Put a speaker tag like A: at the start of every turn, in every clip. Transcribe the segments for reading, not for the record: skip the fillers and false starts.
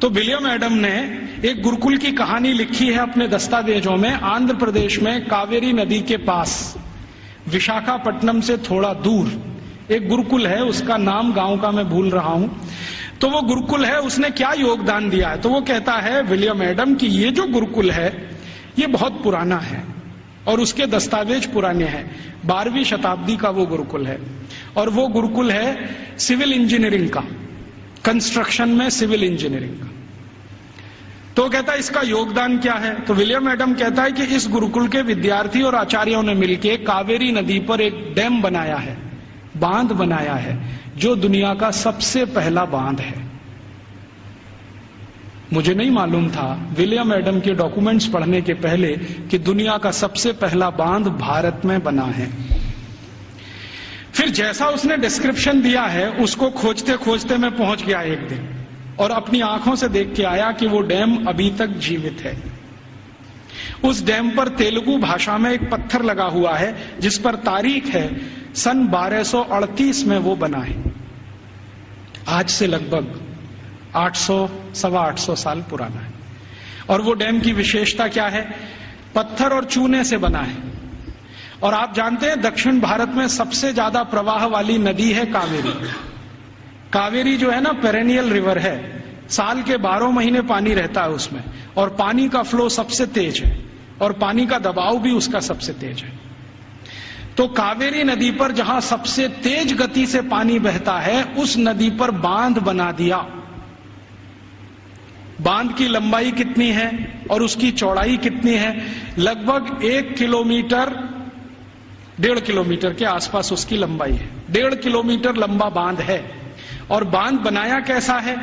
A: तो William Adam ने एक गुरुकुल की कहानी लिखी है अपने दस्तावेजों में। आंध्र प्रदेश में कावेरी नदी के पास विशाखापट्टनम से थोड़ा दूर एक गुरुकुल है, उसका नाम गांव का मैं भूल रहा हूं। तो वो गुरुकुल है, उसने क्या योगदान दिया है? तो वो कहता है विलियम एडम कि ये जो गुरुकुल है ये बहुत पुराना है और उसके दस्तावेज पुराने हैं। 12वीं शताब्दी का वो गुरुकुल है और वो गुरुकुल है सिविल इंजीनियरिंग का, कंस्ट्रक्शन में सिविल इंजीनियरिंग का। तो कहता है इसका योगदान क्या है? तो विलियम एडम कहता है कि इस गुरुकुल के विद्यार्थी और आचार्यों ने मिलकर कावेरी नदी पर एक डैम बनाया है, बांध बनाया है, जो दुनिया का सबसे पहला बांध है। मुझे नहीं मालूम था विलियम एडम के डॉक्यूमेंट्स पढ़ने के पहले कि दुनिया का सबसे पहला बांध भारत में बना है। फिर जैसा उसने डिस्क्रिप्शन दिया है उसको खोजते खोजते मैं पहुंच गया एक दिन और अपनी आंखों से देख के आया कि वो डैम अभी तक जीवित है। उस डैम पर तेलुगु भाषा में एक पत्थर लगा हुआ है जिस पर तारीख है सन 1238 में वो बना है। आज से लगभग 800-825 साल पुराना है। और वो डैम की विशेषता क्या है? पत्थर और चूने से बना है। और आप जानते हैं दक्षिण भारत में सबसे ज्यादा प्रवाह वाली नदी है कावेरी। कावेरी जो है ना पेरेनियल रिवर है, साल के 12 महीने पानी रहता है उसमें और पानी का फ्लो सबसे तेज है और पानी का दबाव भी उसका सबसे तेज है। तो कावेरी नदी पर जहां सबसे तेज गति से पानी बहता है उस नदी पर बांध बना दिया। बांध की लंबाई कितनी है और उसकी चौड़ाई कितनी है? लगभग 1 किलोमीटर 1.5 किलोमीटर के आसपास उसकी लंबाई है। 1.5 किलोमीटर लंबा बांध है। और बांध बनाया कैसा है?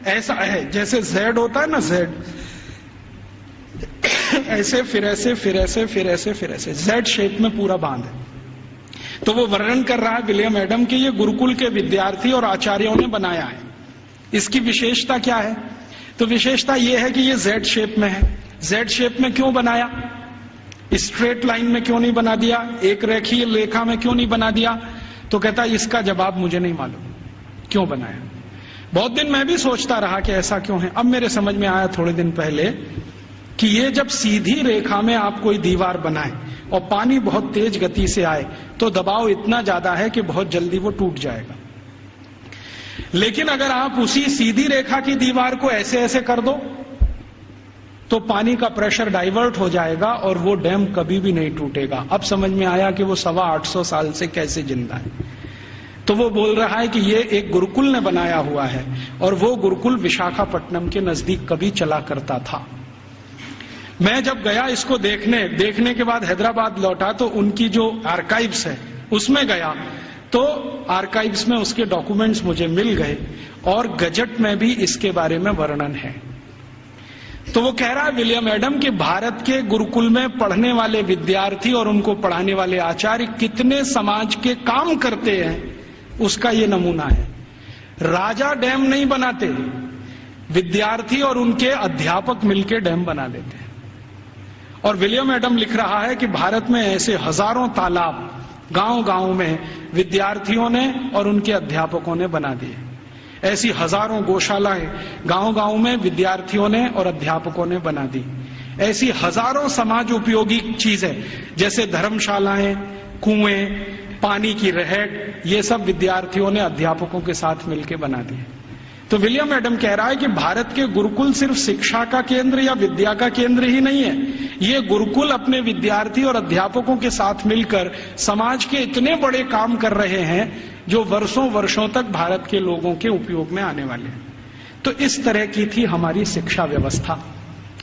A: ऐसा है जैसे जेड होता है ना, जेड ऐसे फिर ऐसे फिर ऐसे फिर ऐसे फिर ऐसे जेड शेप में पूरा बांध है। तो वो वर्णन कर रहा है विलियम एडम कि ये गुरुकुल के विद्यार्थी और आचार्यों ने बनाया है। इसकी विशेषता क्या है? तो विशेषता यह है कि ये जेड शेप में है। जेड शेप में क्यों बनाया? स्ट्रेट लाइन में क्यों नहीं बना दिया? एक रेखीय रेखा में क्यों नहीं बना दिया? तो कहता है इसका जवाब मुझे नहीं मालूम क्यों बनाया। बहुत दिन मैं भी सोचता रहा कि ऐसा क्यों है। अब मेरे समझ में आया थोड़े दिन पहले कि ये जब सीधी रेखा में आप कोई दीवार बनाए और पानी बहुत तेज गति से आए तो दबाव इतना ज्यादा है कि बहुत जल्दी वो टूट जाएगा। लेकिन अगर आप उसी सीधी रेखा की दीवार को ऐसे ऐसे कर दो तो पानी का प्रेशर डाइवर्ट हो जाएगा और वो डैम कभी भी नहीं टूटेगा। अब समझ में आया कि वो 825 साल से कैसे जिंदा है। तो वो बोल रहा है कि ये एक गुरुकुल ने बनाया हुआ है और वो गुरुकुल विशाखापट्टनम के नजदीक कभी चला करता था। मैं जब गया इसको देखने के बाद हैदराबाद लौटा तो उनकी जो आर्काइव्स है उसमें गया तो आर्काइव्स में उसके डॉक्यूमेंट्स मुझे मिल गए और गजट में भी इसके बारे में वर्णन है। तो वो कह रहा है विलियम एडम कि भारत के गुरुकुल में पढ़ने वाले विद्यार्थी और उनको पढ़ाने वाले आचार्य कितने समाज के काम करते हैं उसका ये नमूना है। राजा डैम नहीं बनाते, विद्यार्थी और उनके अध्यापक मिलकर डैम बना देते हैं। और विलियम एडम लिख रहा है कि भारत में ऐसे हजारों तालाब गांव गांव में विद्यार्थियों ने और उनके अध्यापकों ने बना दिए। ऐसी हजारों गौशालाएं गांव गांव में विद्यार्थियों ने और अध्यापकों ने बना दी। ऐसी हजारों समाज उपयोगी चीजें जैसे धर्मशालाएं, कुएं, पानी की रहट, ये सब विद्यार्थियों ने अध्यापकों के साथ मिलकर बना दिए। तो विलियम एडम कह रहा है कि भारत के गुरुकुल सिर्फ शिक्षा का केंद्र या विद्या का केंद्र ही नहीं है। ये गुरुकुल अपने विद्यार्थी और अध्यापकों के साथ मिलकर समाज के इतने बड़े काम कर रहे हैं जो वर्षों वर्षों तक भारत के लोगों के उपयोग में आने वाले हैं। तो इस तरह की थी हमारी शिक्षा व्यवस्था।